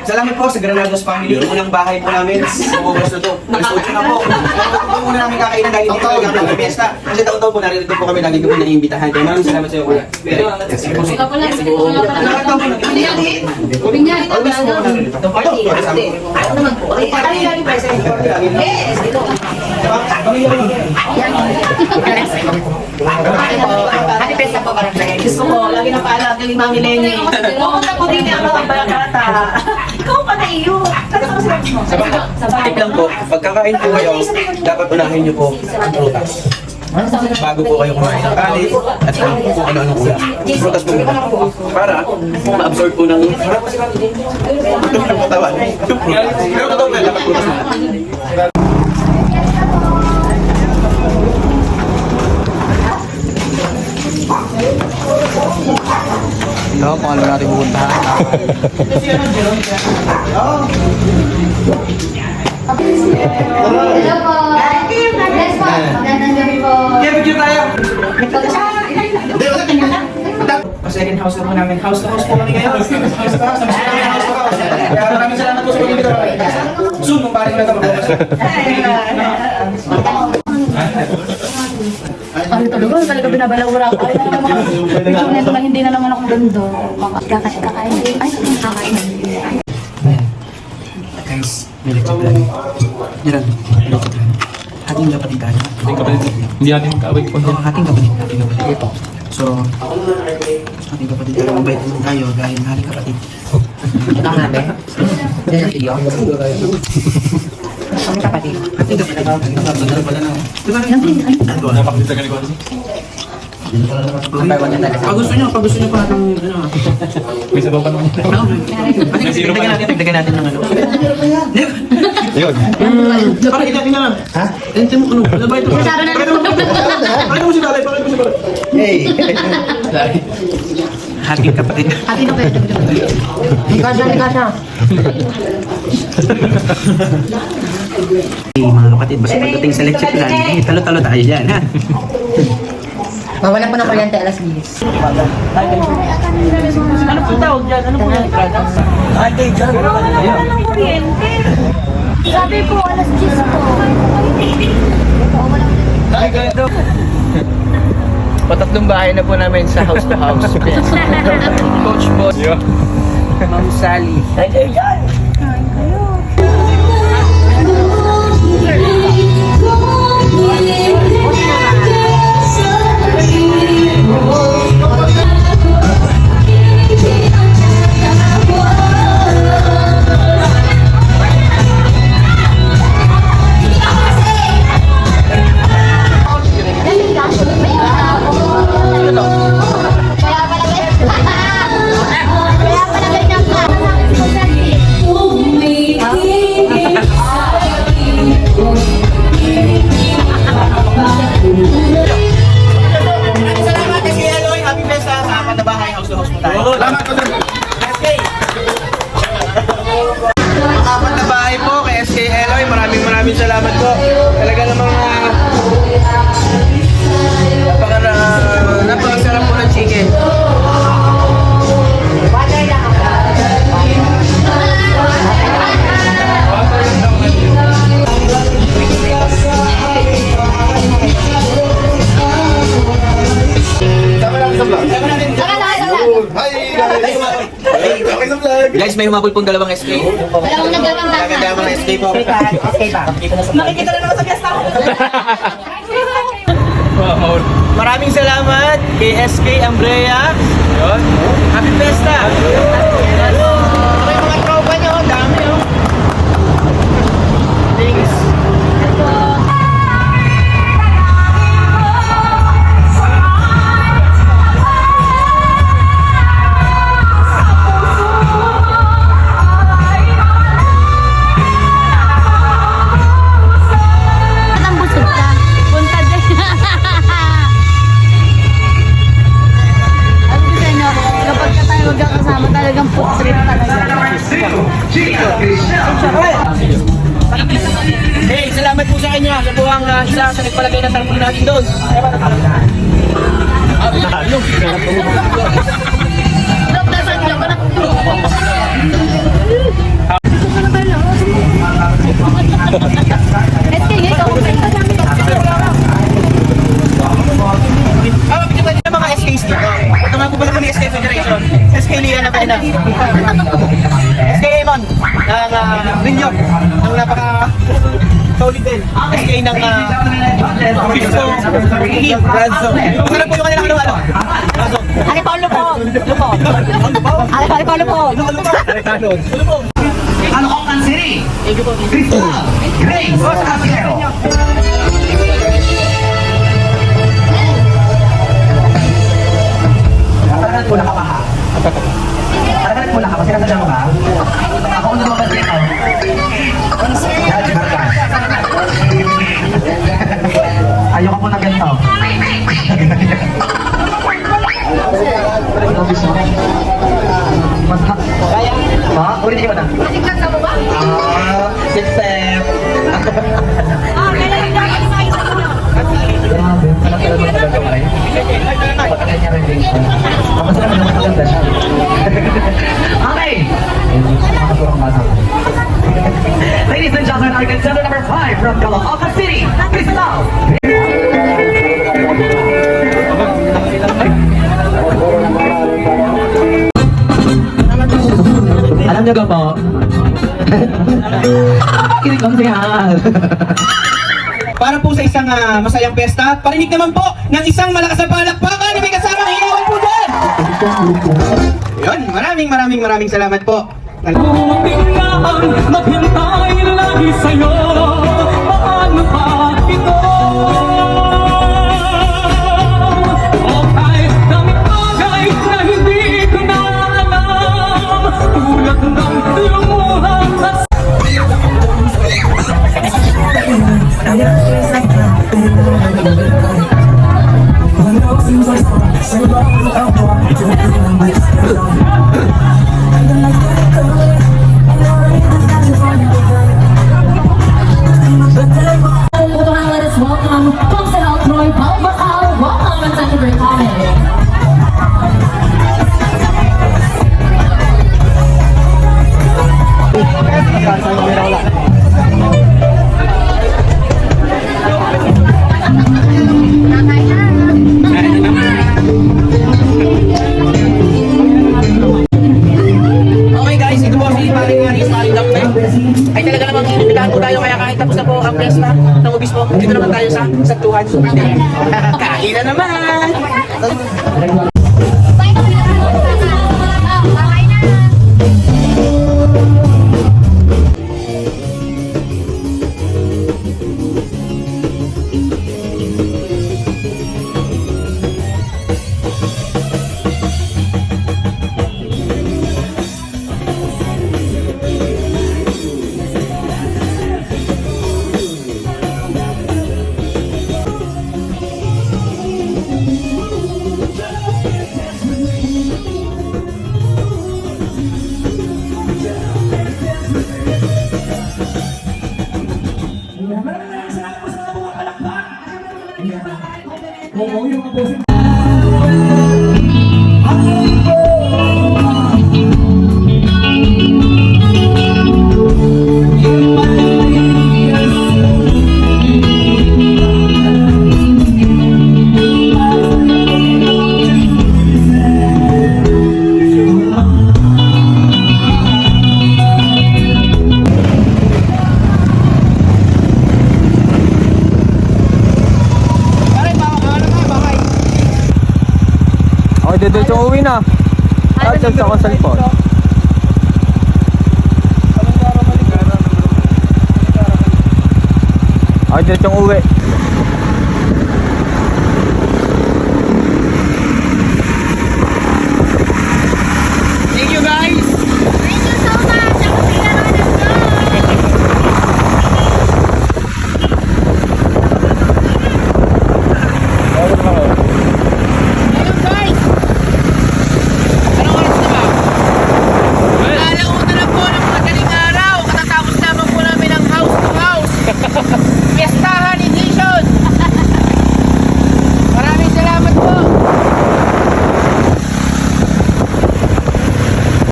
Salamat po sa Granados family. Unang bahay po namin. Bumubos na to. Nagsuot na po. Ito muna namin kakainan dahil hindi ko lang ng fiesta. Kasi taon-taon po narito po kami lagi ko po naiimbitahan. Kaya maraming salamat sa iyo, kuya. Happy Fiesta po, barangay. Gusto ko, lagi na paalala ni Mami Lenny. Pumunta po din ang mga balakata. Ikaw pa na iyo. Tip lang po, pagkakain po kayo, dapat unahin niyo po ang prutas. Bago po kayo kumain ng kanin at kung ano-anong ulam. Prutas po para ma-absorb po ng katawan. Pero totoo ba, dapat prutas na. Ito, kung ano natin pupuntahan. Hello po. Yes po. Magandang gabi po. Kaya picture tayo! Second house na po namin. House to house po kami ngayon. House to house. Kaya maraming salamat po sa pag-ibig kami. Zoom, kung paring na ito mag-uusap. Ano talaga binabalawara ko. Picture nito na hindi na naman ako gando. Kakain. Ay, kakain. Guys, may lecture plan. Meron, lecture plan. Ating kapatid tayo. Ating kapatid. Hindi natin magkawig po. Oo, ating kapatid. Ito. So, ating kapatid tayo. Mabait naman tayo dahil ating kapatid. Ito ang natin. Yan ang video. Kami kapatid. Ating kapatid. Tagal pala na. Diba? Napakita ka ni Kwan. Pag gusto nyo pa ng ano. May sabaw pa naman. Dagdagan natin ng ano. Ayun. Para ilatin na lang. Ha? Ente mo ano? Ano ba ito? Pakita mo si Balay. Hey! Hating kapatid. Ati ka pwede. Kasha. Hey mga kapatid, basta pagdating sa lecture plan, talo-talo tayo dyan, ha? Mawala po ng kuryente alas 10. Ano po tawag dyan? Ano po yung products? Ay, dyan. Walang kuryente. Sabi po, alas 10 po. Ay, ganito. Patatlong bahay na po namin sa house to house. Coach Boss. Ma'am Sally. Ay, dyan. Apat na bahay po kay SK Eloy. Maraming salamat po. Talaga namang napakasarap po ng chicken. Guys, may humabol pong dalawang SK. Dalawang naglalanggang na. Dalawang SK po. Makikita na naman sa fiesta ko. Maraming salamat kay SK Ambrea. Yun. Happy Fiesta! May mga tropa nyo, dami oh. Thanks. Talagang food trip talaga. Hey, salamat po sa kanya sa buwang isa sa nagpalagay ng tarpon natin doon. Ito pwede na mga SKs dito. Ito nga po pala kami SK Federation. SK Lian na pwede na. SK Amon ng Binyok. Ang napaka solid din. SK ng Cristo Hihim. Ranzo. Kung ano po yung kanilang ano? Ranzo. Ano pa lupon? Lupon. Ano pa lupon? Caloocan City, Cristal, Grace, Casillero. Parang mula ka pa ha? Parang mula ka pa? Sinasadya mo ba? Ako ang lumabas dito. Judge Marcas. Ayoko po na ganito. Kaya? Ha? Ulit mo na. Sip-sip. Grabe, alam talaga mo talaga ba yun? Pagkakas niya relation. Tapos naman naman maganda siya. Okay! Makasurang basa. Ladies and gentlemen, our contender number 5 from Caloocan City, Cristal. Alam niyo ba po? Kinig ang siya. Para po sa isang masayang pesta, parinig naman po ng isang malakas na palakpakan na may kasamang ilawan po dyan! Yun, maraming salamat po. Maghintay na lagi sa'yo. Paano pa ito? O kahit daming bagay na hindi ko na alam, tulad ng lumuhang at Let us welcome Councilor Troy Palmacao. Welcome and thank you for coming. Okay guys, ito po si Paring Maris, Paring Dakpe. Ay talaga namang inibitahan po tayo kaya kahit tapos na po ang pesta ng obispo, dito naman tayo sa Santuhan Super Day. Kain na naman! Okay, diretso uwi na. At sa ako sa likod. Okay, diretso uwi.